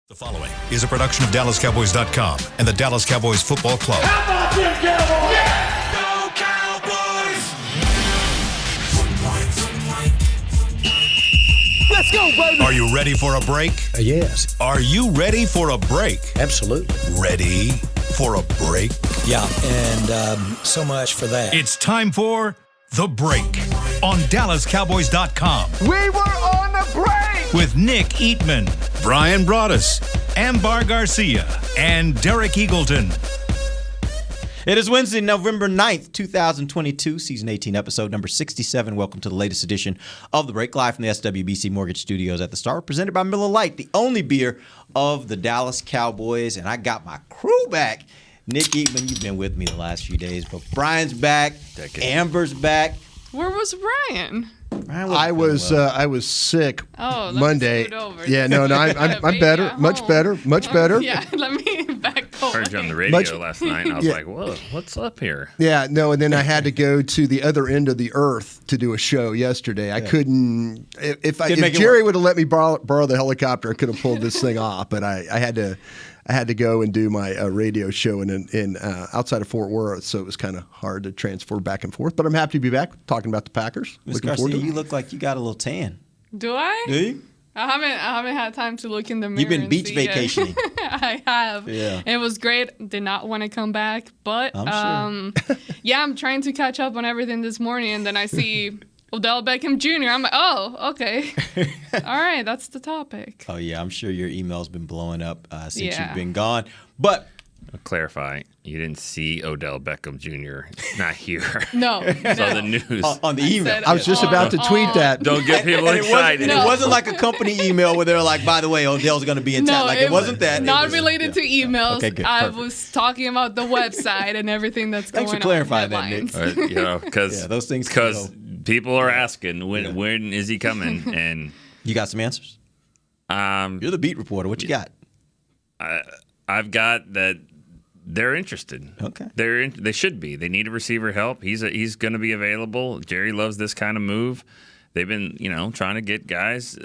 The following is a production of DallasCowboys.com and the Dallas Cowboys Football Club. How about them Cowboys? Yeah! Go Cowboys! Let's go, baby! Are you ready for a break? Yes. Are you ready for a break? Absolutely. Ready for a break? Yeah, and so much for that. It's time for The Break on DallasCowboys.com. We were on a break! With Nick Eatman, Brian Broaddus, Ambar Garcia, and Derek Eagleton. It is Wednesday, November 9th, 2022, Season 18, Episode number 67. Welcome to the latest edition of The Break, live from the SWBC Mortgage Studios at the Star, presented by Miller Lite, the only beer of the Dallas Cowboys. And I got my crew back. Nick Eatman, you've been with me the last few days, but Brian's back. Amber's back. Where was Brian? I was sick Monday. Over. Yeah, no, I'm better, much better. Yeah, let me back over. Heard you on the radio last night, and I was like, "Whoa, what's up here?" Yeah, no, and then I had to go to the other end of the earth to do a show yesterday. I couldn't. If Jerry would have let me borrow the helicopter, I could have pulled this thing off. But I had to go and do my radio show in outside of Fort Worth, so it was kind of hard to transfer back and forth. But I'm happy to be back talking about the Packers. Ms. Garcia, you look like you got a little tan. Do I? Do you? I haven't had time to look in the mirror. You've been beach vacationing. I have. Yeah. It was great. Did not want to come back, but I'm sure. yeah, I'm trying to catch up on everything this morning, and then I see Odell Beckham Jr. I'm like, oh, okay. All right, that's the topic. Oh, yeah, I'm sure your email's been blowing up since you've been gone. But I'll clarify, you didn't see Odell Beckham Jr. Not here. No. Saw the news. On the email. I was just about to tweet that. Don't get people excited. It wasn't like a company email where they're like, by the way, Odell's going to be in town. Like, it wasn't that. Not related to emails. Okay, good. I was talking about the website and everything that's going on. Thanks for clarifying that, Nick. Because those things people are asking, when is he coming? And you got some answers? You're the beat reporter. What you got? I've got that. They're interested. Okay. They should be. They need a receiver help. He's going to be available. Jerry loves this kind of move. They've been, trying to get guys.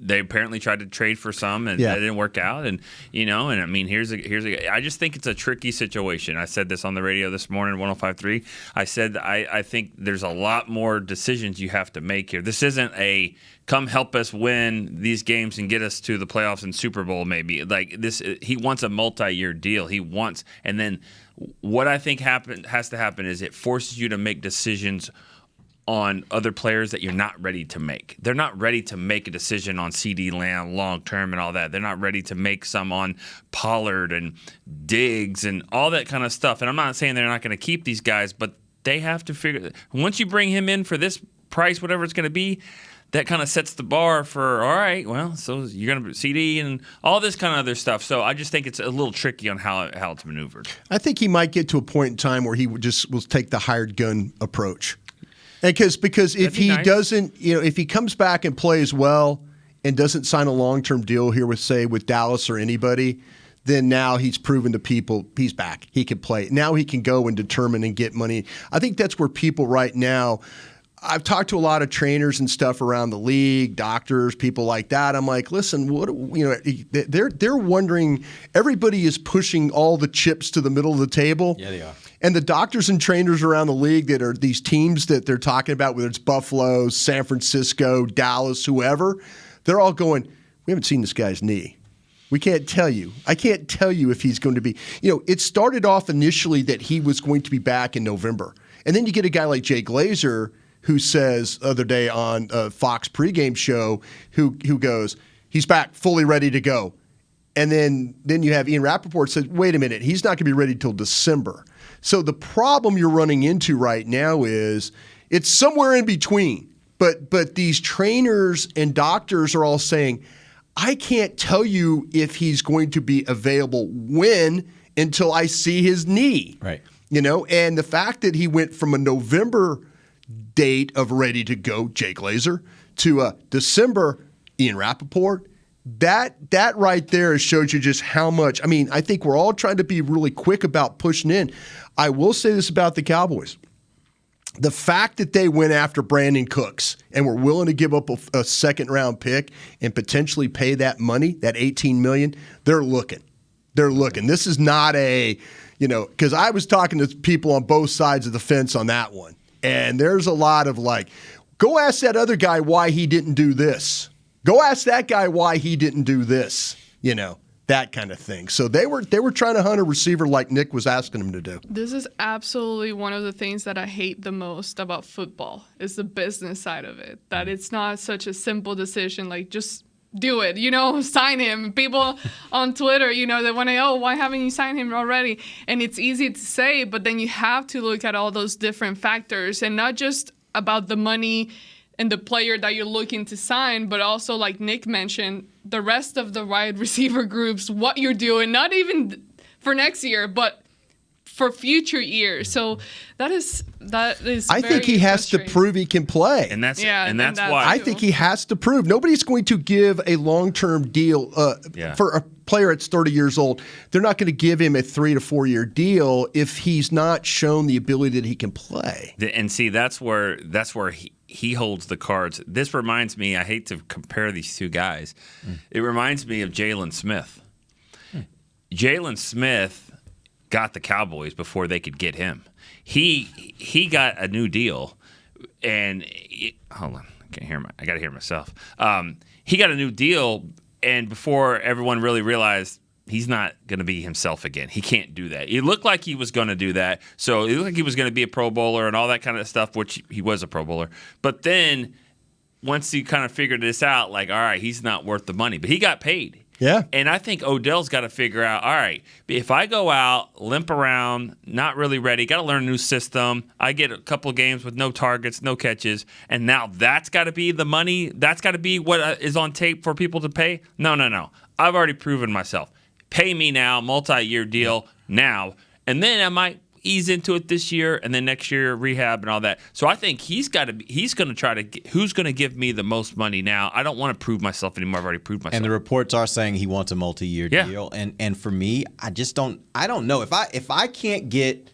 They apparently tried to trade for some, and that didn't work out. And and I mean, here's a. I just think it's a tricky situation. I said this on the radio this morning, 105.3. I said I think there's a lot more decisions you have to make here. This isn't a come help us win these games and get us to the playoffs and Super Bowl maybe. Like this, he wants a multi-year deal. He wants, and then what I think has to happen is it forces you to make decisions on other players that you're not ready to make. They're not ready to make a decision on CeeDee Lamb long term and all that. They're not ready to make some on Pollard and Diggs and all that kind of stuff. And I'm not saying they're not going to keep these guys, but they have to figure once you bring him in for this price, whatever it's going to be, that kind of sets the bar for, all right, well, so you're going to CD and all this kind of other stuff. So I just think it's a little tricky on how it's maneuvered. I think he might get to a point in time where he will take the hired gun approach. And because if he doesn't, if he comes back and plays well and doesn't sign a long-term deal here with Dallas or anybody, then now he's proven to people he's back. He can play. Now he can go and determine and get money. I think that's where people right now, I've talked to a lot of trainers and stuff around the league, doctors, people like that. I'm like, listen, they're wondering. Everybody is pushing all the chips to the middle of the table. Yeah, they are. And the doctors and trainers around the league that are these teams that they're talking about, whether it's Buffalo, San Francisco, Dallas, whoever, they're all going, we haven't seen this guy's knee. We can't tell you. I can't tell you if he's going to be. It started off initially that he was going to be back in November. And then you get a guy like Jay Glazer who says the other day on a Fox pregame show who goes, he's back, fully ready to go. And then you have Ian Rappaport says, wait a minute, he's not going to be ready till December. So the problem you're running into right now is it's somewhere in between. But these trainers and doctors are all saying, I can't tell you if he's going to be available when until I see his knee. Right. And the fact that he went from a November date of ready to go, Jay Glazer, to a December, Ian Rappaport, that right there shows you just how much. I mean, I think we're all trying to be really quick about pushing in. I will say this about the Cowboys. the fact that they went after Brandon Cooks and were willing to give up a second-round pick and potentially pay that money, that $18 million, they're looking. They're looking. This is not because I was talking to people on both sides of the fence on that one, and there's a lot of go ask that other guy why he didn't do this. Go ask that guy why he didn't do this, that kind of thing. So they were trying to hunt a receiver like Nick was asking them to do. This is absolutely one of the things that I hate the most about football is the business side of it. That it's not such a simple decision, just do it, sign him. People on Twitter, they want to, why haven't you signed him already? And it's easy to say, but then you have to look at all those different factors and not just about the money and the player that you're looking to sign, but also, like Nick mentioned, the rest of the wide receiver groups, what you're doing, not even for next year, but for future years. So that is. I think he has to prove he can play, and that's that why I think he has to prove. Nobody's going to give a long-term deal for a player that's 30 years old. They're not going to give him a 3 to 4 year deal if he's not shown the ability that he can play. And see, that's where he holds the cards. This reminds me. I hate to compare these two guys. It reminds me of Jalen Smith. Jalen Smith got the Cowboys before they could get him. He got a new deal, and hold on, I got to hear myself. He got a new deal, and before everyone really realized he's not going to be himself again. He can't do that. It looked like he was going to do that, so it looked like he was going to be a Pro Bowler and all that kind of stuff, which he was a Pro Bowler. But then once he kind of figured this out, all right, he's not worth the money, but he got paid. Yeah. And I think Odell's got to figure out, all right, if I go out, limp around, not really ready, got to learn a new system, I get a couple games with no targets, no catches, and now that's got to be the money, that's got to be what is on tape for people to pay? No. I've already proven myself. Pay me now, multi-year deal now, and then I might ease into it this year, and then next year rehab and all that. So I think he's going to try to who's going to give me the most money now. I don't want to prove myself anymore. I've already proved myself. And the reports are saying he wants a multi-year deal. And for me, I don't know if I can't get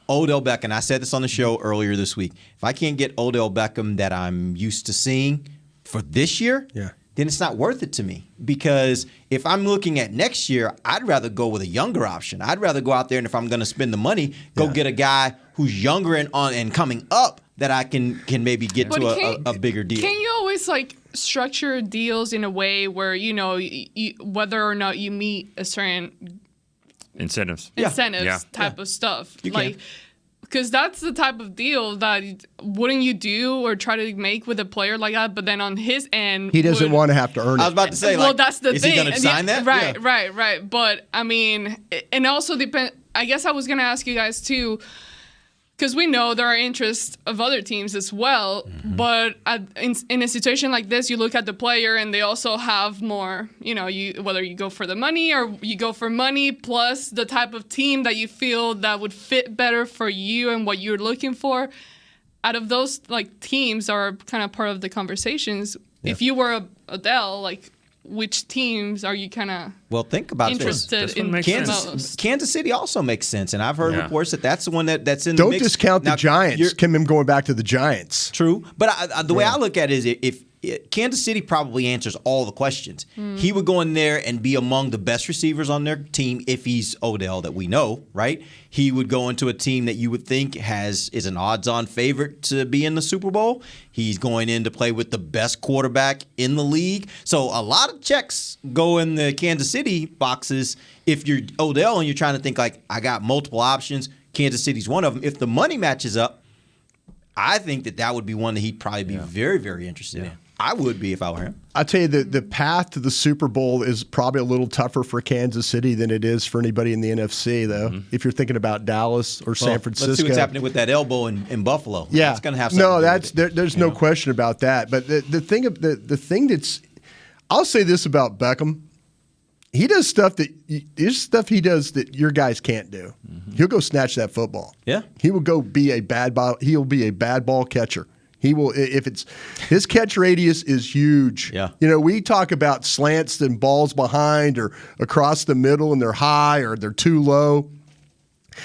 Odell Beckham. I said this on the show earlier this week. If I can't get Odell Beckham that I'm used to seeing for this year, then it's not worth it to me. Because if I'm looking at next year, I'd rather go with a younger option. I'd rather go out there, and if I'm going to spend the money, go get a guy who's younger and coming up that I can maybe get to a bigger deal. Can you always structure deals in a way where whether or not you meet a certain incentives type of stuff? You can. Because that's the type of deal that wouldn't you do or try to make with a player like that? But then on his end, he doesn't want to have to earn it. I was about to say, that's the is thing. He going to sign that? Right. But I mean, and also depend. I guess I was going to ask you guys too, because we know there are interests of other teams as well. Mm-hmm. But in a situation like this, you look at the player, and they also have more. Whether you go for the money or you go for money plus the type of team that you feel that would fit better for you and what you're looking for. Out of those teams are kind of part of the conversations. Yeah. If you were Odell, which teams are you kind of think about interested in? Kansas City also makes sense, and I've heard reports that's the one that's in Don't the mix. Discount the Giants. Him going back to the Giants. True, but the way I look at it is if Kansas City probably answers all the questions. He would go in there and be among the best receivers on their team if he's Odell that we know, right? He would go into a team that you would think is an odds-on favorite to be in the Super Bowl. He's going in to play with the best quarterback in the league. So a lot of checks go in the Kansas City boxes if you're Odell and you're trying to think I got multiple options. Kansas City's one of them. If the money matches up, I think that would be one that he'd probably be very, very interested in. I would be if I were him. I tell you, the path to the Super Bowl is probably a little tougher for Kansas City than it is for anybody in the NFC, though. Mm-hmm. If you're thinking about Dallas or San Francisco, let's see what's happening with that elbow in Buffalo. Yeah, it's going to have something. No, there's no question about that. But the thing that's, I'll say this about Beckham. He does stuff he does that your guys can't do. Mm-hmm. He'll go snatch that football. Yeah, he will go be a bad ball. He'll be a bad ball catcher. He will, if it's his catch radius is huge. Yeah. We talk about slants and balls behind or across the middle and they're high or they're too low.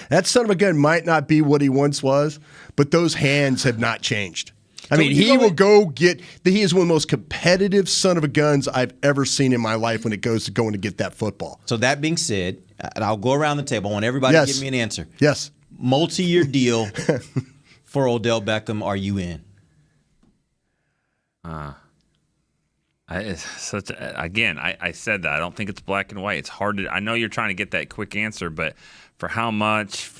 That son of a gun might not be what he once was, but those hands have not changed. I mean, he will go get – he is one of the most competitive son of a guns I've ever seen in my life when it goes to going to get that football. So that being said, and I'll go around the table. I want everybody to give me an answer. Yes. Multi-year deal for Odell Beckham. Are you in? I said that. I don't think it's black and white. It's hard to – I know you're trying to get that quick answer, but for how much?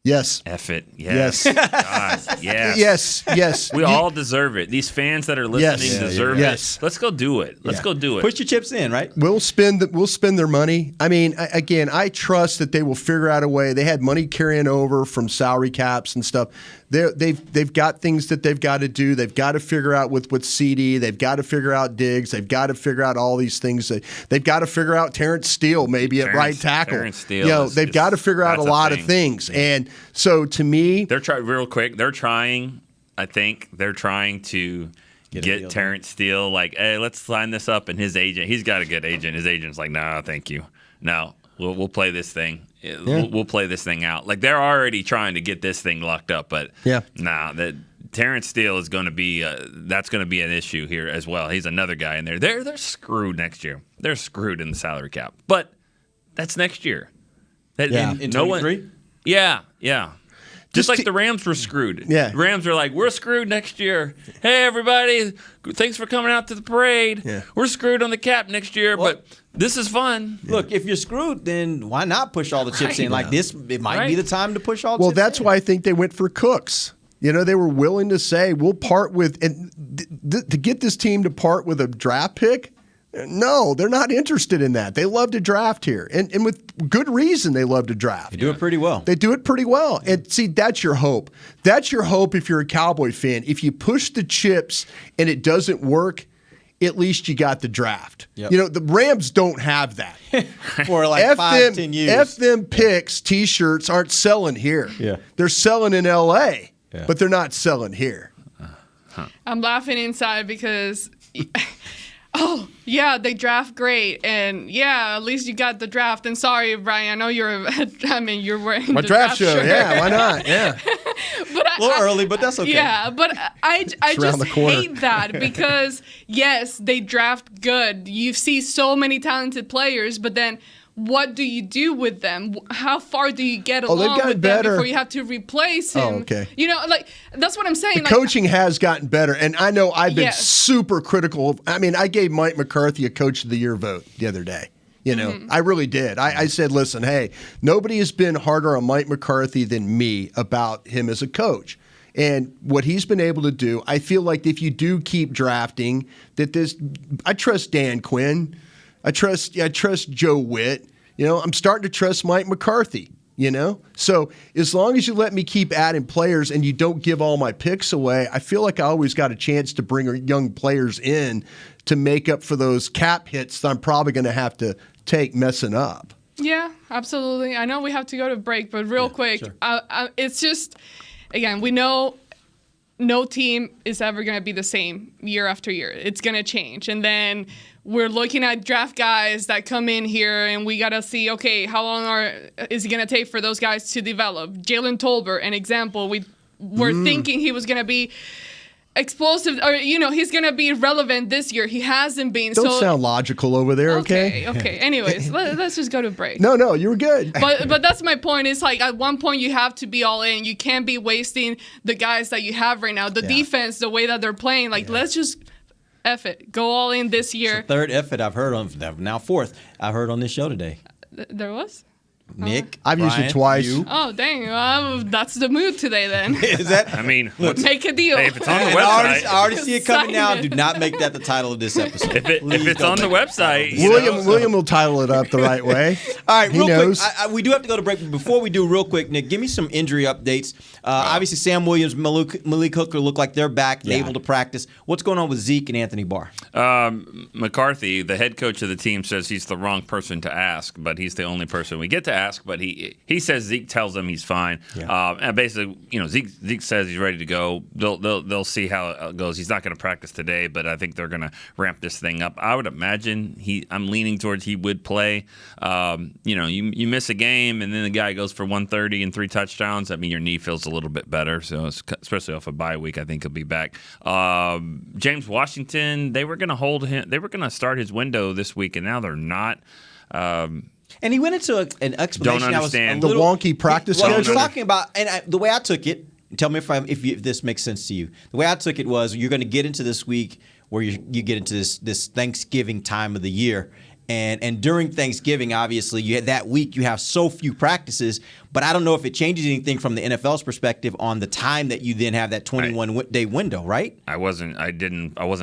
Yes. F it. Yes. God, yes. Yes. We all deserve it. These fans that are listening deserve it. Let's go do it. Let's go do it. Put your chips in, right? We'll spend their money. I mean, again, I trust that they will figure out a way. They had money carrying over from salary caps and stuff. They've got things that they've got to do. They've got to figure out with CD. They've got to figure out Diggs. They've got to figure out all these things. They've got to figure out Terrence Steele maybe at right tackle. Terrence Steele. They've got to figure out a lot of things. And so to me, they're trying real quick. They're trying. I think they're trying to get Terrence Steele. Like, hey, let's sign this up. And his agent, he's got a good agent. His agent's like, nah, thank you. No, we'll play this thing. We'll play this thing out. Like, they're already trying to get this thing locked up, but that Terrence Steele is going to be that's going to be an issue here as well. He's another guy in there. They're screwed next year. They're screwed in the salary cap, but that's next year. In 23? Yeah. Just like the Rams were screwed. Yeah. The Rams were like, we're screwed next year. Hey, everybody, thanks for coming out to the parade. Yeah. We're screwed on the cap next year, but this is fun. Look, if you're screwed, then why not push all the chips in? Like this, it might be the time to push all the chips in. Well, that's why I think they went for Cooks. They were willing to say, we'll part with – and to get this team to part with a draft pick – no, they're not interested in that. They love to draft here. And with good reason they love to draft. They do it pretty well. They do it pretty well. And see, that's your hope. That's your hope if you're a Cowboy fan. If you push the chips and it doesn't work, at least you got the draft. Yep. The Rams don't have that. For like 5-10 years. F them picks, T-shirts aren't selling here. Yeah. They're selling in L.A., but they're not selling here. I'm laughing inside because oh, yeah, they draft great. And yeah, at least you got the draft. And sorry, Brian, I know you're wearing my the draft show. shirt. Yeah, why not? Yeah. But a little early, but that's okay. Yeah, but I just hate that because, yes, they draft good. You see so many talented players, but then what do you do with them? How far do you get along with them before you have to replace him? Oh, okay. That's what I'm saying. The coaching has gotten better, and I know I've been super critical. I mean, I gave Mike McCarthy a Coach of the Year vote the other day. I really did. I said, listen, hey, nobody has been harder on Mike McCarthy than me about him as a coach. And what he's been able to do, I feel like if you do keep drafting, I trust Dan Quinn. I trust Joe Witt. I'm starting to trust Mike McCarthy. So as long as you let me keep adding players and you don't give all my picks away, I feel like I always got a chance to bring young players in to make up for those cap hits that I'm probably going to have to take messing up. Yeah, absolutely. I know we have to go to break, but real quick, sure. It's just, again, we know no team is ever going to be the same year after year. It's going to change. And then we're looking at draft guys that come in here, and we got to see, okay, how long is it going to take for those guys to develop? Jalen Tolbert, an example. We were thinking he was going to be explosive, or he's going to be relevant this year. He hasn't been. Don't sound logical over there, okay? Okay. Anyways, let's just go to break. No, you were good. But that's my point. It's like at one point you have to be all in. You can't be wasting the guys that you have right now. The defense, the way that they're playing, let's just F it. Go all in this year. It's the third F it I've heard on, now fourth, I heard on this show today. There was? Nick, I've used it twice. Oh, dang. That's the mood today, then. Is that? I mean, make a deal. Hey, if it's on the website. I already see it coming now. Do not make that the title of this episode. If it's on the website. William will title it up the right way. All right, he real knows. quick. We do have to go to break. But before we do, real quick, Nick, give me some injury updates. Obviously, Sam Williams, Malik Hooker look like they're back and able to practice. What's going on with Zeke and Anthony Barr? McCarthy, the head coach of the team, says he's the wrong person to ask, but he's the only person we get to ask, but he says Zeke tells him he's fine. Yeah. And basically, Zeke says he's ready to go. They'll see how it goes. He's not going to practice today, but I think they're going to ramp this thing up. I would imagine I'm leaning towards he would play. You miss a game and then the guy goes for 130 and 3 touchdowns. I mean, your knee feels a little bit better. So especially off a bye week, I think he'll be back. James Washington, they were going to hold him. They were going to start his window this week, and now they're not. And he went into an explanation. Don't understand. The wonky practice Well, he schedule? was talking about, and the way I took it, tell me if this makes sense to you. The way I took it was you're going to get into this week where you get into this Thanksgiving time of the year. And during Thanksgiving, obviously, that week you have so few practices. But I don't know if it changes anything from the NFL's perspective on the time that you then have that 21-day window, right? I wasn't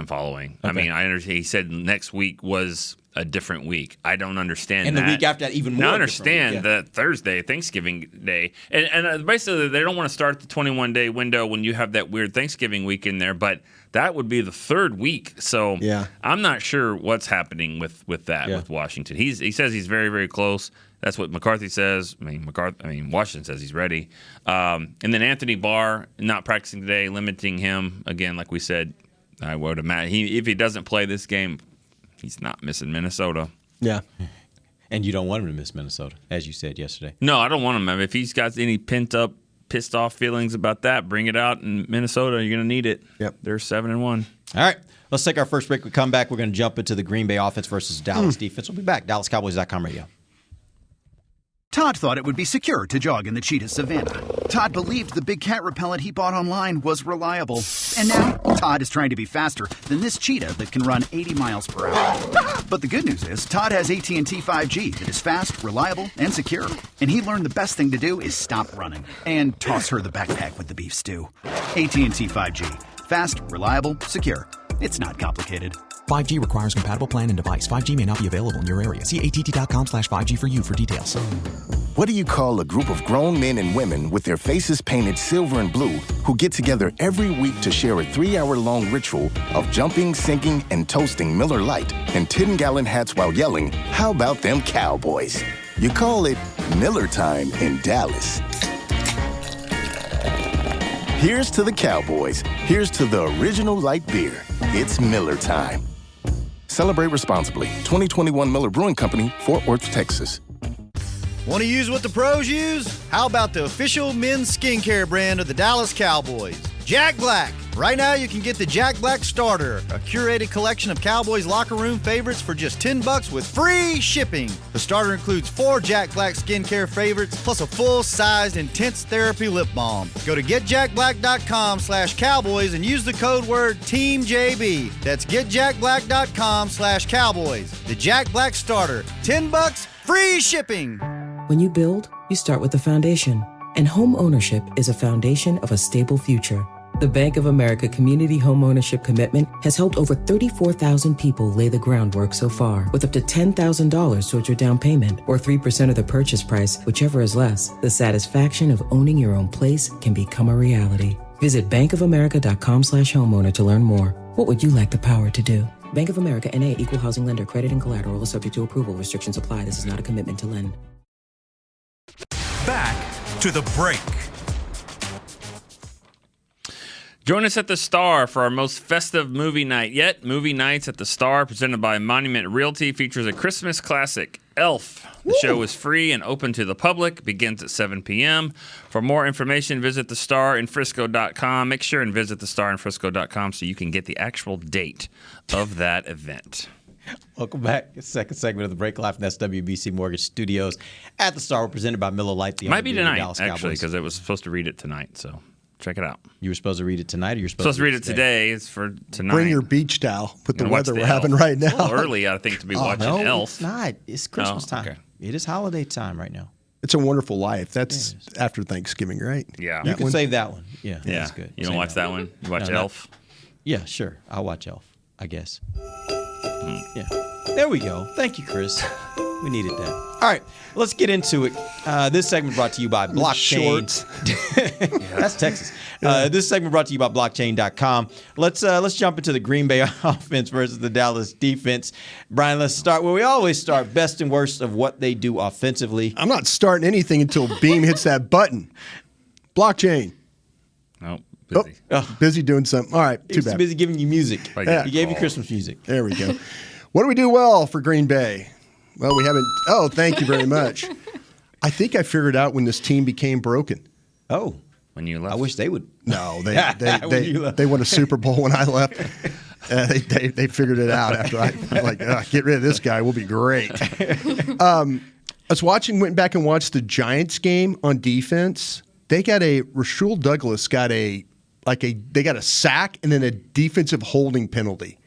following. Okay. I mean, I understand. He said next week was a different week. I don't understand And that. the week after that, even more. Now, I different understand week, yeah. that Thursday, Thanksgiving Day, and basically they don't want to start the 21-day window when you have that weird Thanksgiving week in there, but that would be the third week. So Yeah. I'm not sure what's happening with that with Washington. He says he's very, very close. That's what McCarthy says. Washington says he's ready. And then Anthony Barr not practicing today, limiting him again. Like we said, I would imagine if he doesn't play this game, he's not missing Minnesota. Yeah. And you don't want him to miss Minnesota, as you said yesterday. No, I don't want him. I mean, if he's got any pissed off feelings about that, bring it out in Minnesota. You're going to need it. Yep. They're 7-1. All right. Let's take our first break. We come back. We're going to jump into the Green Bay offense versus Dallas defense. We'll be back. DallasCowboys.com radio. Todd thought it would be secure to jog in the cheetah savanna. Todd believed the big cat repellent he bought online was reliable. And now, Todd is trying to be faster than this cheetah that can run 80 miles per hour. But the good news is, Todd has AT&T 5G that is fast, reliable, and secure. And he learned the best thing to do is stop running and toss her the backpack with the beef stew. AT&T 5G. Fast, reliable, secure. It's not complicated. 5G requires compatible plan and device. 5G may not be available in your area. See att.com/5G for you for details. What do you call a group of grown men and women with their faces painted silver and blue who get together every week to share a 3-hour-long ritual of jumping, singing, and toasting Miller Lite in 10-gallon hats while yelling, "How about them Cowboys?" You call it Miller Time in Dallas. Here's to the Cowboys. Here's to the original light beer. It's Miller Time. Celebrate responsibly. 2021 Miller Brewing Company, Fort Worth, Texas. Want to use what the pros use? How about the official men's skincare brand of the Dallas Cowboys, Jack Black? Right now, you can get the Jack Black Starter, a curated collection of Cowboys locker room favorites for just $10 with free shipping. The starter includes 4 Jack Black skincare favorites, plus a full-sized intense therapy lip balm. Go to getjackblack.com/Cowboys and use the code word TEAMJB. That's getjackblack.com/Cowboys. The Jack Black Starter, $10, free shipping. When you build, you start with the foundation. And home ownership is a foundation of a stable future. The Bank of America Community Home Ownership Commitment has helped over 34,000 people lay the groundwork so far, with up to $10,000 towards your down payment or 3% of the purchase price, whichever is less. The satisfaction of owning your own place can become a reality. Visit bankofamerica.com/homeowner to learn more. What would you like the power to do? Bank of America N.A. Equal Housing Lender. Credit and collateral is subject to approval. Restrictions apply. This is not a commitment to lend. Back to the break. Join us at the Star for our most festive movie night yet. Movie Nights at the Star, presented by Monument Realty, features a Christmas classic, Elf. The show is free and open to the public, begins at 7 p.m. For more information, visit thestarinfrisco.com. Make sure and visit thestarinfrisco.com so you can get the actual date of that event. Welcome back. Second segment of the break live from SWBC Mortgage Studios at the Star, presented by Miller Lite. Might be tonight, actually, because it was supposed to read it tonight, so check it out. You were supposed to read it tonight, or you're supposed to read it today? It's for tonight. Bring your beach towel with the weather we're having right now. It's a little early, I think, to be watching Elf. It's not. It's Christmas time. Okay. It is holiday time right now. It's a Wonderful Life. That's after Thanksgiving, right? Yeah. You can save that one. Yeah, that's good. You don't watch that one? You watch Elf? Yeah, sure. I'll watch Elf, I guess. Yeah. There we go. Thank you, Chris. We needed that. All right, let's get into it. This segment brought to you by Blockchain. That's Texas. This segment brought to you by Blockchain.com. Let's jump into the Green Bay offense versus the Dallas defense. Brian, let's start where we always start, best and worst of what they do offensively. I'm not starting anything until Beam hits that button. Blockchain. Oh, busy. Busy doing something. All right, too He's bad. busy giving you music. Yeah. He gave you Christmas music. There we go. What do we do well for Green Bay? Well, we haven't. Oh, thank you very much. I think I figured out when this team became broken. Oh. When you left? I wish they would. No, they won a Super Bowl when I left. They figured it out after I'm like, get rid of this guy. We'll be great. I was went back and watched the Giants game on defense. They got Rasul Douglas got they got a sack and then a defensive holding penalty.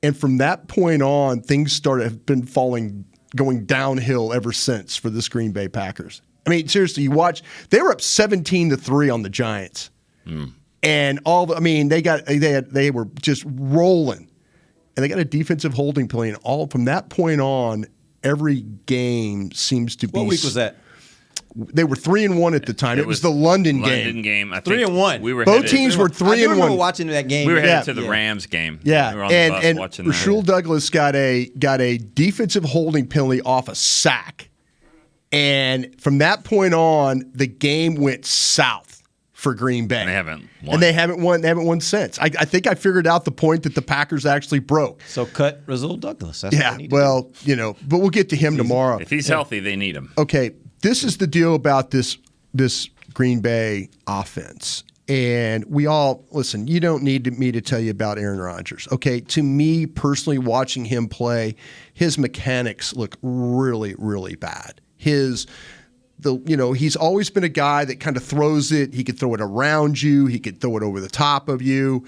And from that point on, things have been going downhill ever since for this Green Bay Packers. I mean, seriously, they were up 17-3 on the Giants. And they were just rolling. And they got a defensive holding penalty. And all from that point on, every game seems to be. What week was that? They were 3-1 at the time. It was the London game. I think 3-1. We were both teams were 3-1. I remember watching that game. We were headed to the Rams game. Yeah, we were on the bus watching Rasul that. Douglas got a defensive holding penalty off a sack, and from that point on, the game went south for Green Bay. And they haven't won. And they haven't won. They haven't won since. I think I figured out the point that the Packers actually broke. So cut Rasul Douglas. That's what they need well, but we'll get to him tomorrow. If he's healthy, they need him. Okay, this is the deal about this Green Bay offense. And we all, listen, you don't need me to tell you about Aaron Rodgers. Okay, to me personally, watching him play, his mechanics look really, really bad. He's always been a guy that kind of throws it. He could throw it around you. He could throw it over the top of you.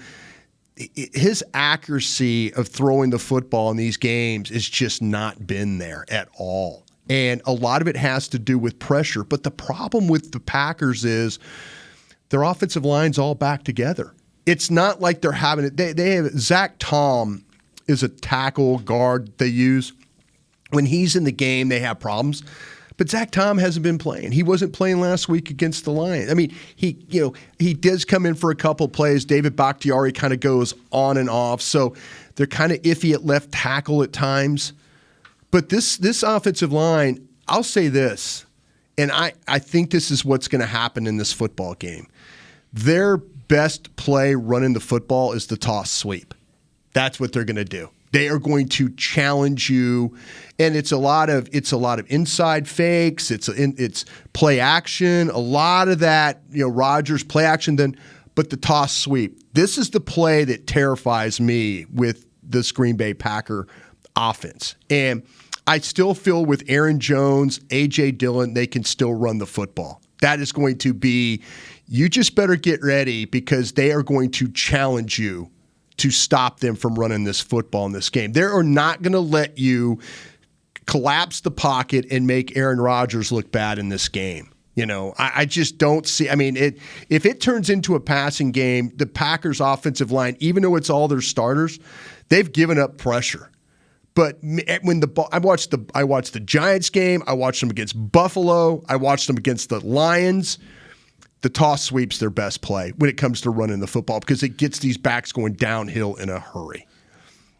His accuracy of throwing the football in these games has just not been there at all. And a lot of it has to do with pressure. But the problem with the Packers is their offensive line's all back together. It's not like they're having it. They have Zach Tom is a tackle guard they use. When he's in the game, they have problems. But Zach Tom hasn't been playing. He wasn't playing last week against the Lions. I mean, he does come in for a couple plays. David Bakhtiari kind of goes on and off. So they're kind of iffy at left tackle at times. But this offensive line, I'll say this, and I think this is what's going to happen in this football game. Their best play running the football is the toss sweep. That's what they're going to do. They are going to challenge you, and it's a lot of inside fakes. It's play action. A lot of that, Rodgers play action. But the toss sweep. This is the play that terrifies me with this Green Bay Packer offense. And I still feel with Aaron Jones, A.J. Dillon, they can still run the football. That is going to be, you just better get ready because they are going to challenge you to stop them from running this football in this game. They are not going to let you collapse the pocket and make Aaron Rodgers look bad in this game. I just don't see. I mean, if it turns into a passing game, the Packers' offensive line, even though it's all their starters, they've given up pressure. But when I watched the Giants game, I watched them against Buffalo, I watched them against the Lions. The toss sweep's their best play when it comes to running the football because it gets these backs going downhill in a hurry.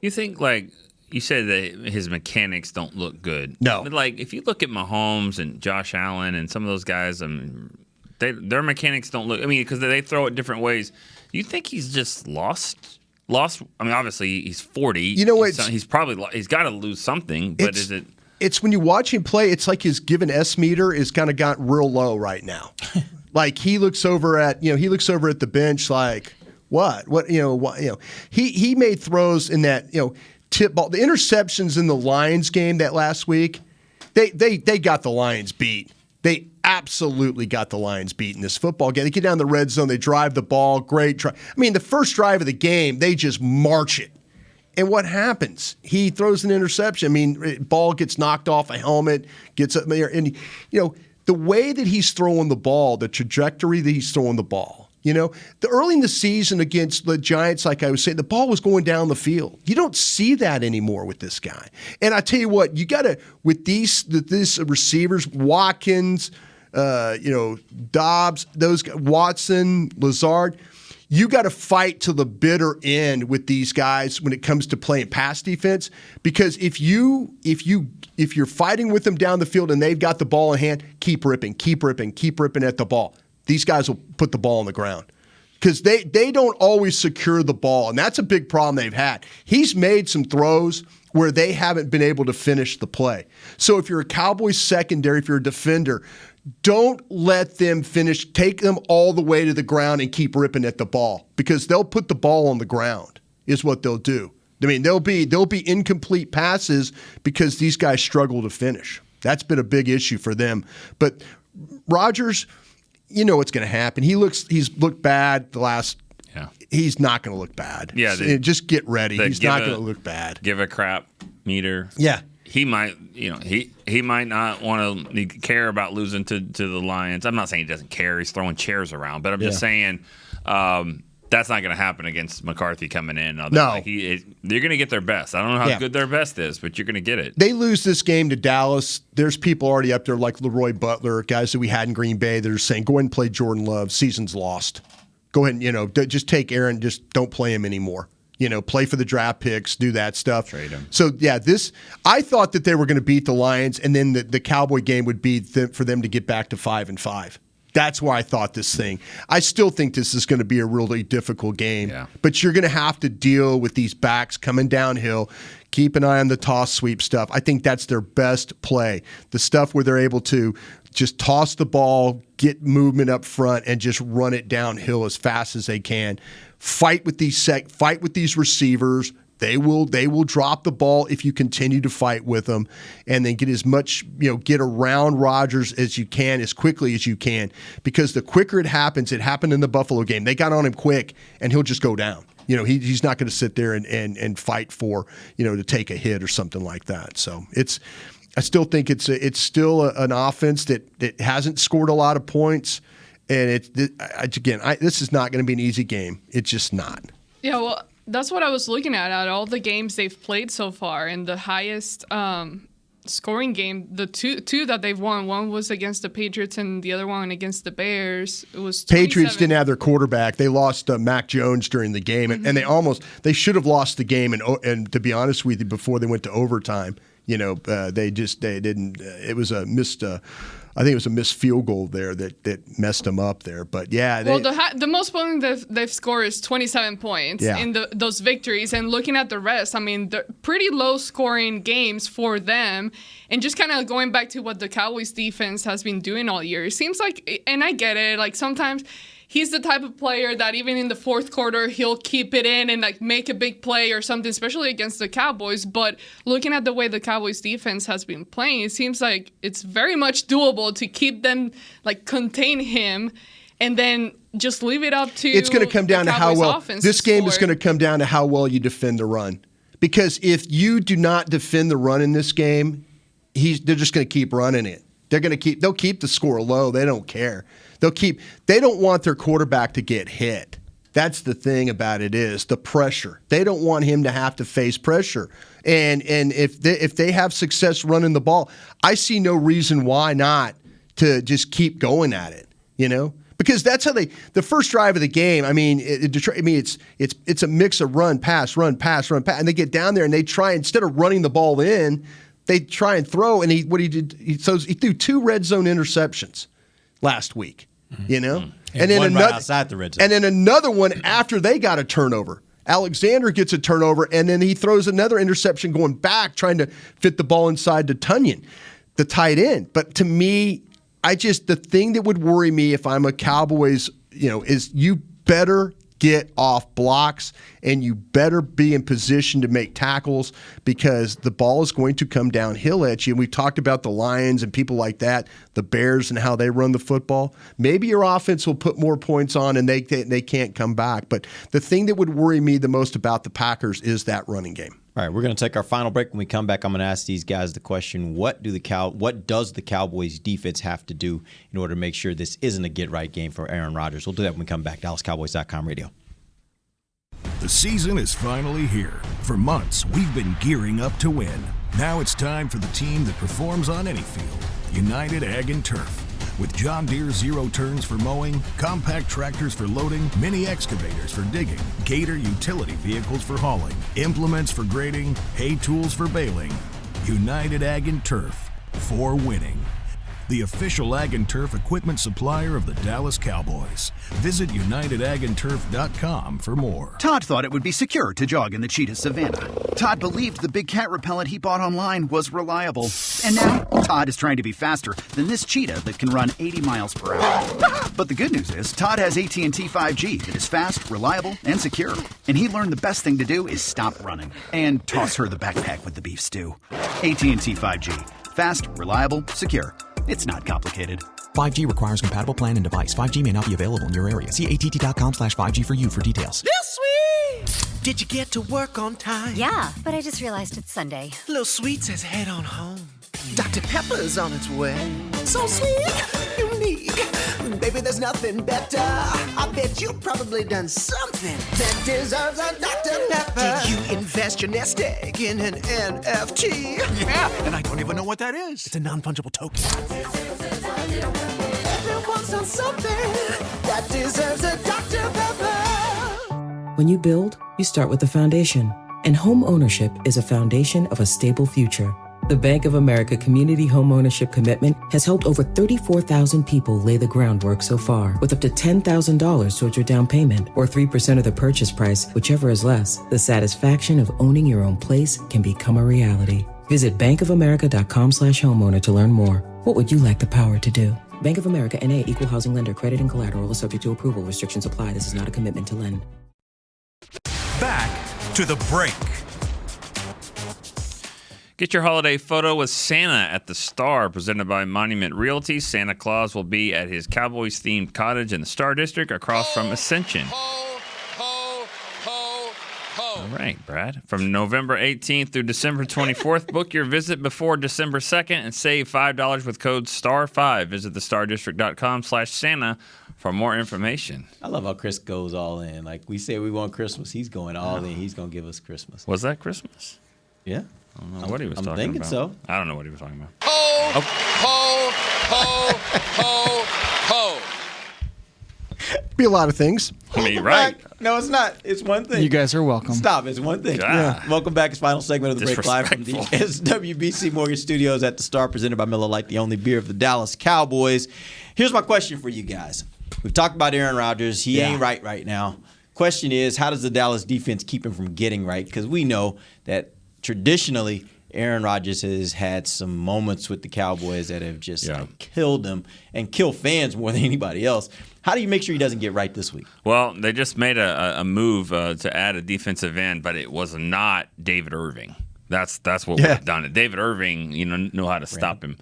You think, like you said, that his mechanics don't look good. No. But, like, if you look at Mahomes and Josh Allen and some of those guys, their mechanics don't look – because they throw it different ways. You think he's just lost? Obviously, he's 40. You know what? He's got to lose something, but is it – It's when you watch him play, it's like his given S meter is kind of got real low right now. Like he looks over at the bench like what he made throws in that tip ball, the interceptions in the Lions game that last week. They got the Lions beat. They absolutely got the Lions beat in this football game. They get down the red zone, they drive the ball, great try. The first drive of the game, they just march it. And what happens? He throws an interception. Ball gets knocked off a helmet, gets up there, and the way that he's throwing the ball, the trajectory that he's throwing the ball, Early in the season against the Giants, like I was saying, the ball was going down the field. You don't see that anymore with this guy. And I tell you what, you got to, with these receivers, Watkins, Dobbs, those guys, Watson, Lazard, you got to fight to the bitter end with these guys when it comes to playing pass defense. Because if you're fighting with them down the field and they've got the ball in hand, keep ripping at the ball. These guys will put the ball on the ground because they don't always secure the ball, and that's a big problem they've had. He's made some throws where they haven't been able to finish the play. So if you're a Cowboys secondary, if you're a defender, don't let them finish. Take them all the way to the ground and keep ripping at the ball because they'll put the ball on the ground is what they'll do. I mean, there'll be incomplete passes because these guys struggle to finish. That's been a big issue for them. But Rodgers, you know what's going to happen. He's looked bad the last. Yeah. He's not going to look bad. Yeah, just get ready. He's not going to look bad. Give a crap meter. Yeah. He might, he might not want to care about losing to the Lions. I'm not saying he doesn't care. He's throwing chairs around, but I'm just saying that's not going to happen against McCarthy coming in. No, they're going to get their best. I don't know how good their best is, but you're going to get it. They lose this game to Dallas. There's people already up there like Leroy Butler, guys that we had in Green Bay that are saying, "Go ahead and play Jordan Love. Season's lost. Go ahead and just take Aaron. Just don't play him anymore." Play for the draft picks, do that stuff. Trade him. So, I thought that they were going to beat the Lions, and then the Cowboy game would be for them to get back to 5-5. That's why I thought this thing. I still think this is going to be a really difficult game, but you're going to have to deal with these backs coming downhill. Keep an eye on the toss sweep stuff. I think that's their best play. The stuff where they're able to just toss the ball, get movement up front, and just run it downhill as fast as they can. Fight with these receivers. They will drop the ball if you continue to fight with them, and then get as much get around Rodgers as you can as quickly as you can. Because the quicker it happened in the Buffalo game. They got on him quick, and he'll just go down. He's not going to sit there and fight for to take a hit or something like that. So I still think it's still an offense that hasn't scored a lot of points. And this is not going to be an easy game. It's just not. Yeah, well, that's what I was looking at all the games they've played so far, and the highest scoring game, the two that they've won. One was against the Patriots, and the other one against the Bears. It was 27. Patriots didn't have their quarterback. They lost Mac Jones during the game, and they should have lost the game. And to be honest with you, before they went to overtime, they didn't. It was a missed. I think it was a missed field goal there that messed them up there. But the most points they've scored is 27 points in those victories. And looking at the rest, I mean, they're pretty low scoring games for them. And just kind of going back to what the Cowboys defense has been doing all year, it seems like, and I get it, like sometimes he's the type of player that even in the fourth quarter, he'll keep it in and like make a big play or something, especially against the Cowboys. But looking at the way the Cowboys defense has been playing, it seems like it's very much doable to keep them, like contain him and then just leave it up to It's going to come down to how well this game is going to come down to how well you defend the run. Because if you do not defend the run in this game, they're just going to keep running it. They'll keep the score low. They don't care. They don't want their quarterback to get hit. That's the thing about it is the pressure. They don't want him to have to face pressure. And if they have success running the ball, I see no reason why not to just keep going at it, Because that's how the first drive of the game, I mean, it's a mix of run, pass, and they get down there and they try, instead of running the ball in, they try and throw, and he threw 2 red zone interceptions last week, And then another outside the red zone. And then another one after they got a turnover. Alexander gets a turnover, and then he throws another interception going back, trying to fit the ball inside to Tunyon, the tight end. But to me, the thing that would worry me if I'm a Cowboys, is you better get off blocks and you better be in position to make tackles because the ball is going to come downhill at you. And we've talked about the Lions and people like that, the Bears and how they run the football. Maybe your offense will put more points on and they can't come back. But the thing that would worry me the most about the Packers is that running game. All right, we're going to take our final break. When we come back, I'm going to ask these guys the question, what does the Cowboys defense have to do in order to make sure this isn't a get-right game for Aaron Rodgers? We'll do that when we come back. DallasCowboys.com radio. The season is finally here. For months, we've been gearing up to win. Now it's time for the team that performs on any field, United Ag and Turf. With John Deere zero turns for mowing, compact tractors for loading, mini excavators for digging, Gator utility vehicles for hauling, implements for grading, hay tools for baling. United Ag and Turf, for winning. The official Ag and Turf equipment supplier of the Dallas Cowboys. Visit UnitedAgAndTurf.com for more. Todd thought it would be secure to jog in the cheetah savanna. Todd believed the big cat repellent he bought online was reliable. And now, Todd is trying to be faster than this cheetah that can run 80 miles per hour. But the good news is, Todd has AT&T 5G that is fast, reliable, and secure. And he learned the best thing to do is stop running and toss her the backpack with the beef stew. AT&T 5G. Fast, reliable, secure. It's not complicated. 5G requires compatible plan and device. 5G may not be available in your area. See att.com/5G for you for details. This week! Did you get to work on time? Yeah, but I just realized it's Sunday. Little Sweet says head on home. Dr. Pepper's on its way. So sweet, unique. Baby, there's nothing better. I bet you've probably done something that deserves a Dr. Pepper. Did you invest your nest egg in an NFT? Yeah, and I don't even know what that is. It's a non-fungible token. Everyone's done something that deserves a Dr. Pepper. When you build, you start with the foundation. And home ownership is a foundation of a stable future. The Bank of America Community Home Ownership Commitment has helped over 34,000 people lay the groundwork so far, with up to $10,000 towards your down payment or 3% of the purchase price, whichever is less. The satisfaction of owning your own place can become a reality. Visit bankofamerica.com/homeowner to learn more. What would you like the power to do? Bank of America N.A. Equal Housing Lender. Credit and collateral is subject to approval. Restrictions apply. This is not a commitment to lend. Back to the break. Get your holiday photo with Santa at the Star, presented by Monument Realty. Santa Claus will be at his Cowboys-themed cottage in the Star District across from Ascension. All right, Brad. From November 18th through December 24th, book your visit before December 2nd and save $5 with code STAR5. Visit thestardistrict.com/Santa for more information. I love how Chris goes all in. Like we say we want Christmas, he's going all in. He's going to give us Christmas. Was that Christmas? Yeah. I don't know what he was talking about. I'm thinking so. I don't know what he was talking about. Ho, ho, ho, ho, ho. Be a lot of things. I mean, right. No, it's not. It's one thing. You guys are welcome. Stop. It's one thing. Yeah. Welcome back. It's final segment of the break live from the SWBC Mortgage Studios at the Star, presented by Miller Lite, the only beer of the Dallas Cowboys. Here's my question for you guys. We've talked about Aaron Rodgers. He ain't right now. Question is, how does the Dallas defense keep him from getting right? Because we know that traditionally, Aaron Rodgers has had some moments with the Cowboys that have just killed him and kill fans more than anybody else. How do you make sure he doesn't get right this week? Well, they just made a move to add a defensive end, but it was not David Irving. That's what we've done. David Irving, know how to stop him.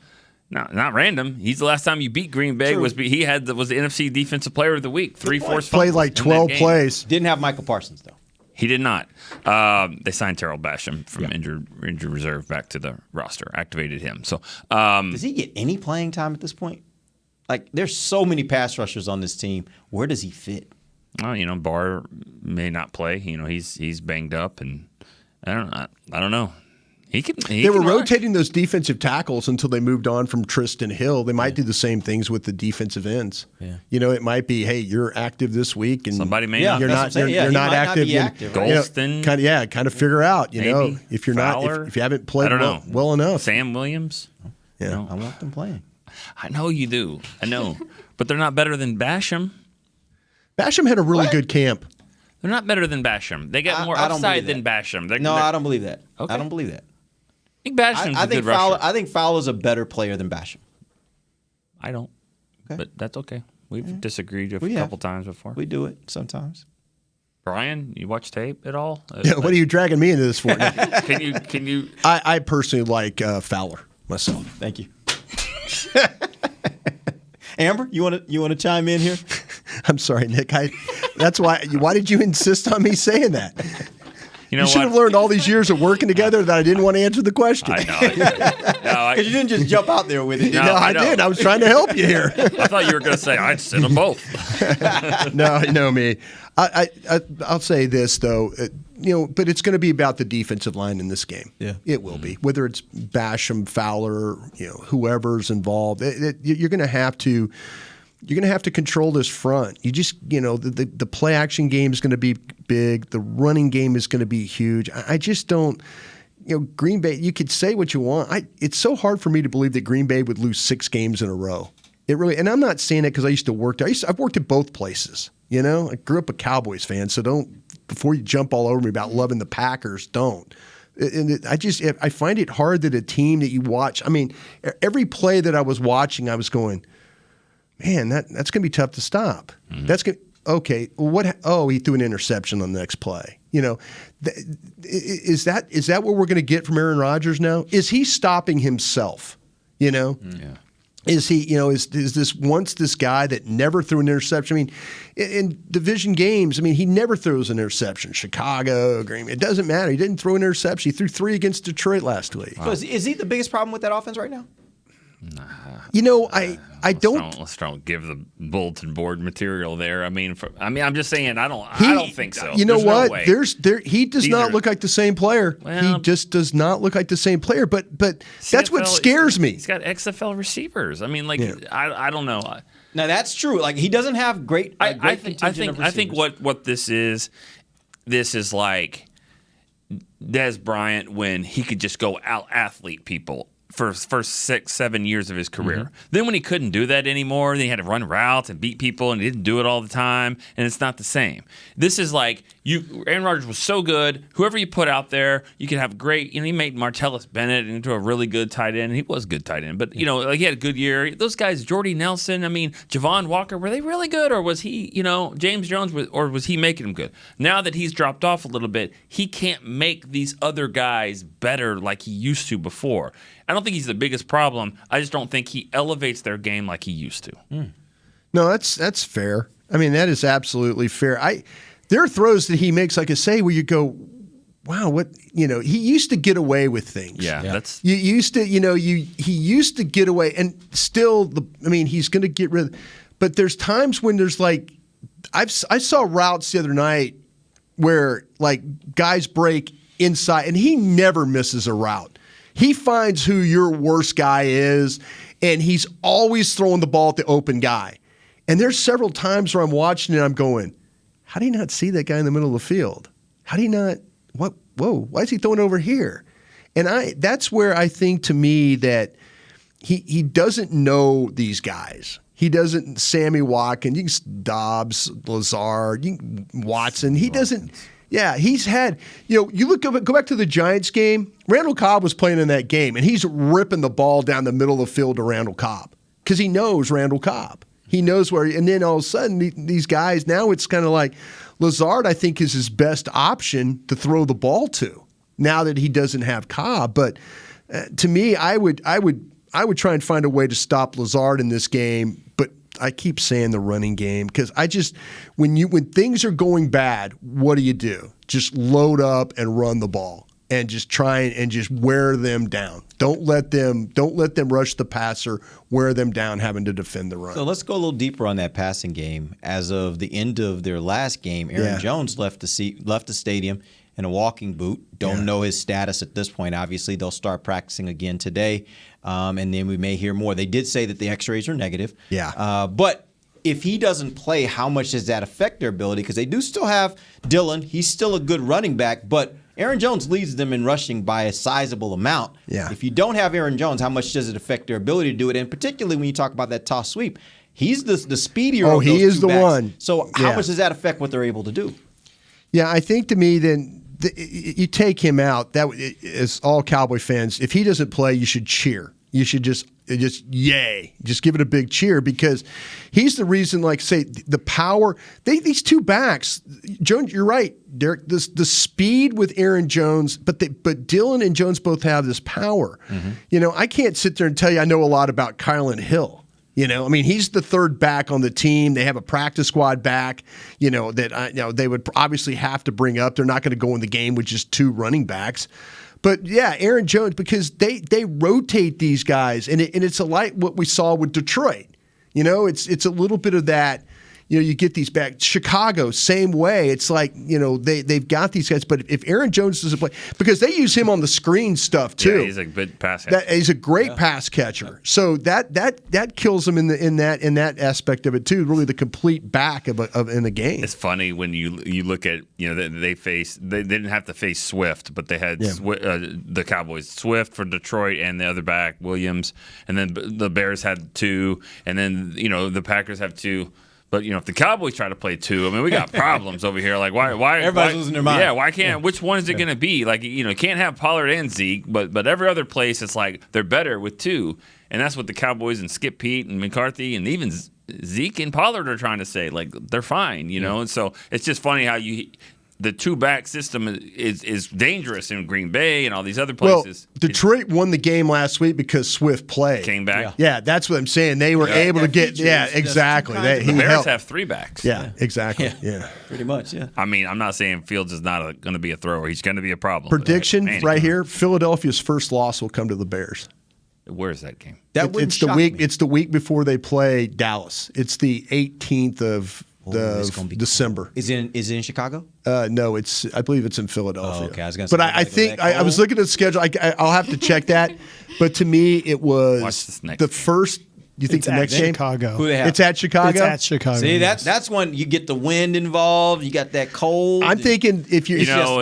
No, not random. He's the last time you beat Green Bay was the NFC Defensive Player of the Week. 3 forced played like 12 plays. Didn't have Michael Parsons though. He did not. They signed Terrell Basham from injured reserve back to the roster, activated him. So does he get any playing time at this point? Like, there's so many pass rushers on this team. Where does he fit? Well, Barr may not play. He's banged up, and I don't know. They were rotating those defensive tackles until they moved on from Tristan Hill. They might do the same things with the defensive ends. Yeah. It might be, hey, you're active this week, and somebody may not. You're not. You're not active. Golston, kind of figure out. Maybe. If you're Fowler, not, if you haven't played well enough. Sam Williams. Yeah, I want them playing. I know you do. I know, but they're not better than Basham. Basham had a really good camp. They're not better than Basham. They got more upside than Basham. I don't believe that. Okay. I don't believe that. I think Basham's a good rusher. I think Fowler's a better player than Basham. I don't. Okay. But that's okay. We've disagreed a couple times before. We do it sometimes. Brian, you watch tape at all? What are you dragging me into this for? Can you? I personally like Fowler myself. Thank you. Amber, you want to chime in here? I'm sorry, Nick. That's why. Why did you insist on me saying that? You know should have learned all these years of working together that I didn't want to answer the question. I know. Because you didn't just jump out there with it. No, I did. I was trying to help you here. I thought you were going to say I'd send them both. No, you know me. I'll say this though, but it's going to be about the defensive line in this game. Yeah, it will be. Whether it's Basham, Fowler, whoever's involved, you're going to have to. You're going to have to control this front. You just, the play action game is going to be big. The running game is going to be huge. I just don't. Green Bay. You could say what you want. It's so hard for me to believe that Green Bay would lose 6 games in a row. It really, and I'm not saying it because I used to work there. I've worked at both places. I grew up a Cowboys fan, so don't, before you jump all over me about loving the Packers, don't. And I find it hard that a team that you watch, I mean, every play that I was watching, I was going, man, that's going to be tough to stop. Mm-hmm. That's going okay. What? Oh, he threw an interception on the next play. Is that what we're going to get from Aaron Rodgers now? Is he stopping himself? Yeah. Is he? Is this once this guy that never threw an interception? I mean, in division games, he never throws an interception. Chicago, Green Bay, it doesn't matter. He didn't throw an interception. He threw 3 against Detroit last week. Wow. So is he the biggest problem with that offense right now? I don't. Let's don't give the bulletin board material there. I'm just saying I don't think so. You know There's what? No way. He does not look like the same player. He just does not look like the same player. But that's what scares me. He's got XFL receivers. I don't know. Now that's true. Like he doesn't have great. I think what this is like Des Bryant when he could just go out athlete people for his first 6-7 years of his career. Mm-hmm. Then when he couldn't do that anymore, then he had to run routes and beat people, and he didn't do it all the time, and it's not the same. This is like Aaron Rodgers was so good. Whoever you put out there, you could have great. He made Martellus Bennett into a really good tight end. He was a good tight end, but he had a good year. Those guys, Jordy Nelson, Javon Walker, were they really good, or was he, James Jones, or was he making them good? Now that he's dropped off a little bit, he can't make these other guys better like he used to before. I don't think he's the biggest problem. I just don't think he elevates their game like he used to. Mm. No, that's fair. That is absolutely fair. There are throws that he makes, like I say, where you go, wow, what, he used to get away with things. Yeah. That's he used to get away, and still, he's going to get rid of, but there's times when there's like, I saw routes the other night where like guys break inside, and he never misses a route. He finds who your worst guy is, and he's always throwing the ball at the open guy. And there's several times where I'm watching it and I'm going, how do you not see that guy in the middle of the field? How do you not, why is he throwing over here? And that's where I think to me that he doesn't know these guys. He doesn't, Sammy Watkins, Dobbs, Lazard, Watson. He doesn't. Yeah, he's had, you go back to the Giants game. Randall Cobb was playing in that game, and he's ripping the ball down the middle of the field to Randall Cobb because he knows Randall Cobb. He knows where, and then all of a sudden, these guys, now it's kind of like Lazard, I think, is his best option to throw the ball to now that he doesn't have Cobb. But to me, I would try and find a way to stop Lazard in this game, but I keep saying the running game because when things are going bad, what do? Just load up and run the ball and just try and just wear them down. Don't let them rush the passer, wear them down having to defend the run. So let's go a little deeper on that passing game. As of the end of their last game, Aaron Jones left the stadium in a walking boot. Don't know his status at this point. Obviously, they'll start practicing again today, and then we may hear more. They did say that the x-rays are negative. Yeah. But if he doesn't play, how much does that affect their ability? Because they do still have Dillon. He's still a good running back, but Aaron Jones leads them in rushing by a sizable amount. Yeah. If you don't have Aaron Jones, how much does it affect their ability to do it? And particularly when you talk about that toss sweep, he's the speedier of those he is two the backs. one. So how much does that affect what they're able to do? Yeah, I think to me then you take him out. That is all Cowboy fans. If he doesn't play, you should cheer. You should just yay, just give it a big cheer because he's the reason. Like say the power. These two backs, Jones. You're right, Derek. The speed with Aaron Jones, but Dillon and Jones both have this power. Mm-hmm. I can't sit there and tell you I know a lot about Kylan Hill. You know, I mean, he's the third back on the team. They have a practice squad back, that they would obviously have to bring up. They're not going to go in the game with just 2 running backs. But, yeah, Aaron Jones, because they rotate these guys, and it's like what we saw with Detroit. You know, it's a little bit of that. You know, you get these back. Chicago, same way. It's like, they've got these guys. But if Aaron Jones doesn't play, because they use him on the screen stuff too. Yeah, he's a good pass catcher. He's a great pass catcher. So that kills him in that aspect of it too. Really, the complete back in a game. It's funny when you look at they didn't have to face Swift, but they had the Cowboys Swift for Detroit and the other back Williams, and then the Bears had 2, and then the Packers have 2. But if the Cowboys try to play 2, I mean, we got problems over here. Like why everybody's losing their mind? Yeah, why can't? Which one is it going to be? Like can't have Pollard and Zeke, but every other place it's like they're better with 2, and that's what the Cowboys and Skip Pete and McCarthy and even Zeke and Pollard are trying to say. Like they're fine, And so it's just funny how the 2-back system is dangerous in Green Bay and all these other places. Well, Detroit won the game last week because Swift played. Came back. Yeah, that's what I'm saying. They were able to get. Yeah, exactly. The Bears have 3 backs. Yeah, exactly. Yeah, pretty much. Yeah. I mean, I'm not saying Fields is not going to be a thrower. He's going to be a problem. Prediction right here: Philadelphia's first loss will come to the Bears. Where's that game? It's the week. It's the week before they play Dallas. It's the 18th of December. Is it in Chicago? No, I believe it's in Philadelphia. Oh, okay, I was going to say. But I think I was looking at the schedule. I'll have to check that. But to me, it was the first. Do you think the next game? Chicago. Who they have? It's at Chicago. It's at Chicago. See, that's when you get the wind involved. You got that cold. I'm thinking if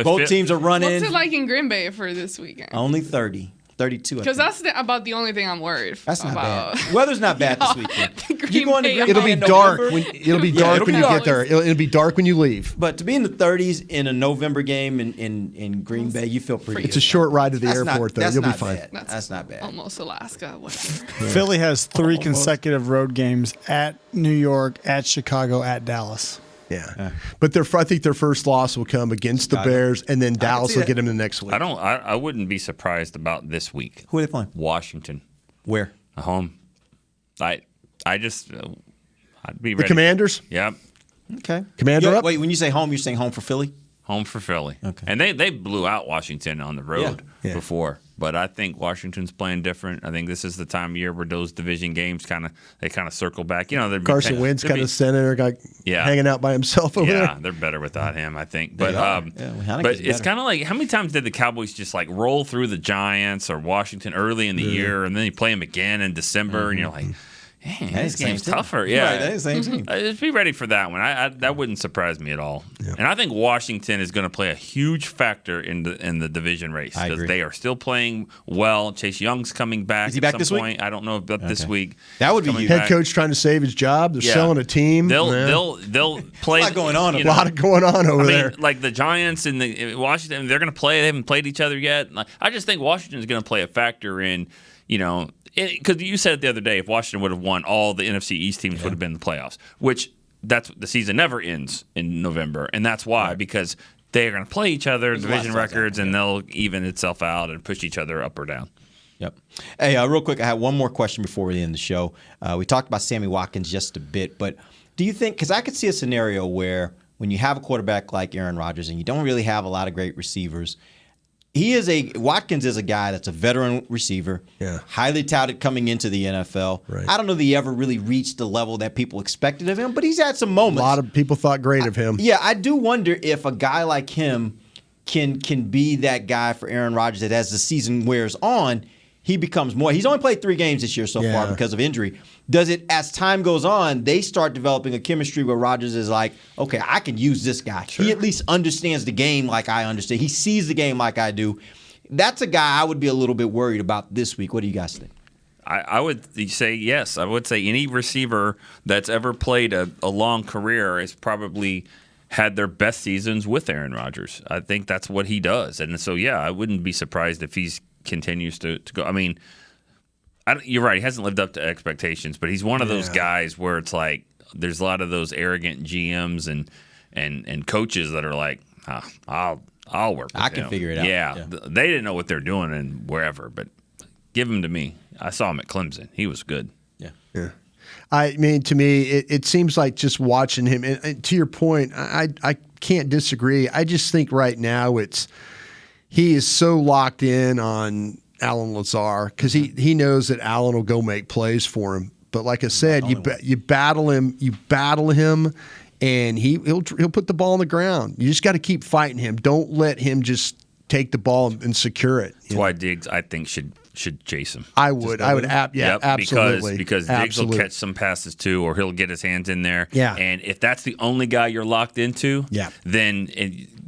both teams are running. What's it like in Green Bay for this weekend? Only 30. 32. Because that's about the only thing I'm worried That's not about. bad. Weather's not bad this weekend. It'll be dark when you get there. It'll be dark when you leave. But to be in the 30s in a November game in Green Bay, you feel pretty good. It's a short ride to the airport, though. You'll be fine. That's not bad. Almost Alaska. Whatever. Philly has 3 consecutive road games at New York, at Chicago, at Dallas. Yeah, but I think their first loss will come against the Bears, and then Dallas will get them the next week. I wouldn't be surprised about this week. Who are they playing? Washington. Where? At home. I'd be ready. The Commanders. Yep. Okay. Commander up. Wait, when you say home, you're saying home for Philly? Home for Philly. Okay. And they blew out Washington on the road before. But I think Washington's playing different. I think this is the time of year where those division games kind of circle back. Carson Wentz kind of center, hanging out by himself over there. Yeah, they're better without him, I think. But but it's kind of like, how many times did the Cowboys just like roll through the Giants or Washington early in the year, and then you play them again in December, and you're like, man, this game's tougher. Yeah, right, that is the same team. Just be ready for that one. That wouldn't surprise me at all. Yeah. And I think Washington is going to play a huge factor in the division race because they are still playing well. Chase Young's coming back. Is he back at this some week? point. I don't know about this week. That would be huge. Head coach trying to save his job. They're selling a team. They'll play. A lot going on. A lot going on over there. Like the Giants and the Washington, they're going to play. They haven't played each other yet. I just think Washington is going to play a factor in. Because you said it the other day, if Washington would have won, all the NFC East teams would have been in the playoffs, which the season never ends in November. And that's why, because they are going to play each other, division records, and they'll even itself out and push each other up or down. Yep. Hey, real quick, I have one more question before we end the show. We talked about Sammy Watkins just a bit, but do you think, because I could see a scenario where when you have a quarterback like Aaron Rodgers and you don't really have a lot of great receivers, Watkins is a guy that's a veteran receiver, highly touted coming into the NFL. Right. I don't know that he ever really reached the level that people expected of him, but he's had some moments. A lot of people thought great of him. I do wonder if a guy like him can be that guy for Aaron Rodgers that as the season wears on, he becomes more. He's only played 3 games this year so far because of injury. Does it, as time goes on, they start developing a chemistry where Rodgers is like, okay, I can use this guy. Sure. He at least understands the game like I understand. He sees the game like I do. That's a guy I would be a little bit worried about this week. What do you guys think? I would say yes. I would say any receiver that's ever played a long career has probably had their best seasons with Aaron Rodgers. I think that's what he does. And so, I wouldn't be surprised if he continues to go. I mean, you're right. He hasn't lived up to expectations, but he's one of those guys where it's like there's a lot of those arrogant GMs and coaches that are like, I'll work with him. I can figure it out. Yeah. They didn't know what they're doing and wherever, but give him to me. I saw him at Clemson. He was good. Yeah. I mean, to me, it seems like just watching him, and to your point, I can't disagree. I just think right now he is so locked in on Allen Lazard because he knows that Allen will go make plays for him. But like I said, you battle him, and he'll put the ball on the ground. You just got to keep fighting him. Don't let him just take the ball and secure it. That's why Diggs, I think, should chase him. I would, absolutely. Because Diggs will catch some passes too, or he'll get his hands in there. Yeah. And if that's the only guy you're locked into, then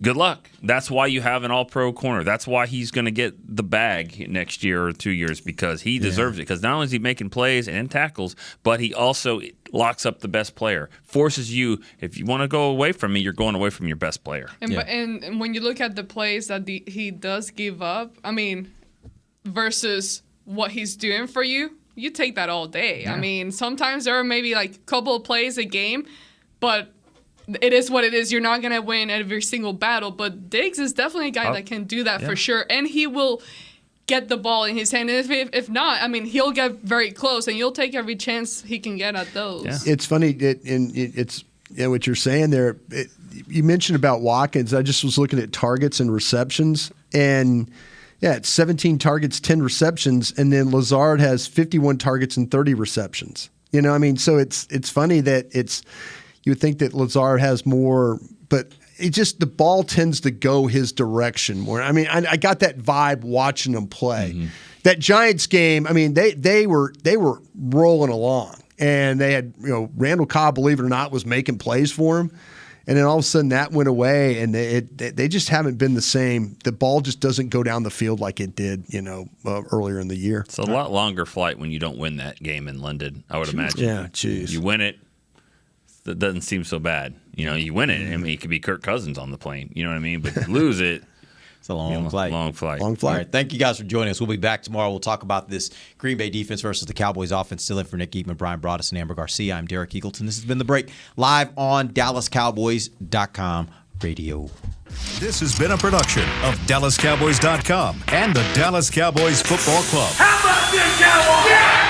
good luck. That's why you have an all-pro corner. That's why he's going to get the bag next year or 2 years, because he deserves it. Because not only is he making plays and tackles, but he also locks up the best player. Forces you, if you want to go away from me, you're going away from your best player. And when you look at the plays that he does give up, I mean, versus what he's doing for you, you take that all day. Yeah. I mean, sometimes there are maybe like a couple of plays a game, but it is what it is. You're not going to win every single battle, but Diggs is definitely a guy that can do that for sure, and he will get the ball in his hand. And if not, I mean, he'll get very close, and you'll take every chance he can get at those. Yeah. It's funny, it's what you're saying there. You mentioned about Watkins. I just was looking at targets and receptions, and it's 17 targets, 10 receptions, and then Lazard has 51 targets and 30 receptions. You know, I mean, so it's funny that you would think that Lazard has more, but the ball tends to go his direction more. I mean, I got that vibe watching him play. Mm-hmm. That Giants game, I mean, they were rolling along, and they had, Randall Cobb, believe it or not, was making plays for him. And then all of a sudden that went away, and they just haven't been the same. The ball just doesn't go down the field like it did, earlier in the year. It's a lot longer flight when you don't win that game in London, I would imagine. Yeah, jeez. You win it, that doesn't seem so bad. You win it. I mean, it could be Kirk Cousins on the plane. You know what I mean? But you lose it. It's a long flight. Long flight. All right. Thank you guys for joining us. We'll be back tomorrow. We'll talk about this Green Bay defense versus the Cowboys offense. Still in for Nick Eatman, Brian Broaddus, and Amber Garcia. I'm Derek Eagleton. This has been The Break, live on DallasCowboys.com radio. This has been a production of DallasCowboys.com and the Dallas Cowboys Football Club. How about this, Cowboys? Yeah!